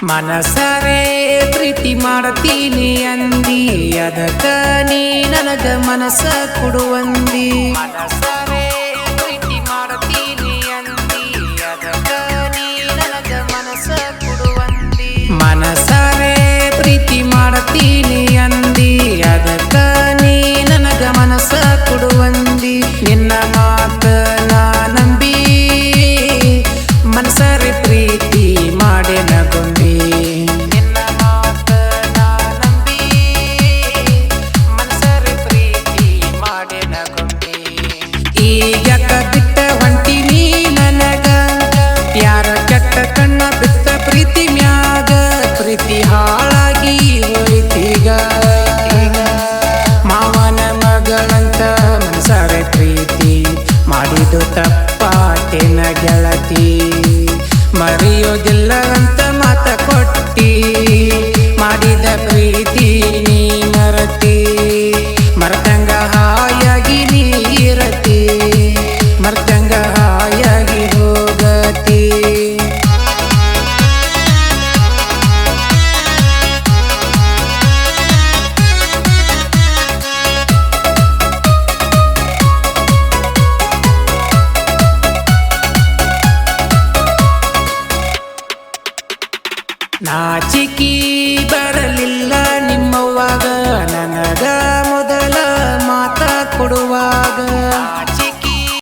ಮನಸಾರೆ ಪ್ರೀತಿ ಮಾಡತೀನಿ ಅಂದಿ, ಅದಕ್ಕ ನೀ ನನಗ ಮನಸ ಕೊಡುವಂದಿ. ಮನಸಾರೆ ಪ್ರೀತಿ ಮಾಡತೀನಿ ಅಂದಿ, ಅದಕ್ಕ ನೀ ನನಗ ಮನಸ ಕೊಡುವಂದಿ. ಮನಸಾರೆ ಪ್ರೀತಿ ಮಾಡತೀನಿ ಅಂದಿ, ಅದಕ್ಕ ನೀ ನನಗ ಮನಸ ಕೊಡುವಂದಿ. ನಿನ್ನ ಮಾತ ನಾ ನಂಬಿ ಮನಸಾರೆ ಪ್ರೀತಿ ಮಾಡೇನ ಗೊಂಬಿ. ನಿನ್ನ ಮಾತ ನಾ ನಂಬಿ ಮನಸಾರೆ ಪ್ರೀತಿ ಮಾಡೇನ ಗೊಂಬಿ. ಈಗ್ಯಾಕ ಬಿಟ್ಟ ಹೊಂಟಿನಿ ನನಗ, ಯಾರ ಕೆಟ್ಟ ಕಣ್ಣ ಬಿತ್ತ ಪ್ರೀತಿ ಮ್ಯಾಗ. ಪ್ರೀತಿ ಹಾಳಾಗಿ ಹೋಯ್ತೀಗ, ಮಾವನ ಮಗಳಂತ ಮನಸಾರೆ ಪ್ರೀತಿ ಮಾಡಿದು ತಪ್ಪಾಟೇನ ಗೆಳತಿ. ಮರೆಯೋದಿಲ್ಲ ಅಂತ ಮಾತ ಕೊಟ್ಟಿ, ಮಾಡಿದ ಪ್ರೀತಿ ನೀ ಮರತಿ. ಮರ್ತಂಗ ಹಾಯಾಗಿ ನೀ ಇರತಿ, ಮರ್ತಂಗ ಹಾಯಾಗಿ ಹೋಗತಿ. ನಾಚಿಕಿ ಬರಲಿಲ್ಲ ನಿಮ್ಮವ್ವಾಗ, ನನಗ ಮೊದಲ ಮಾತ ಕೊಡುವಾಗ.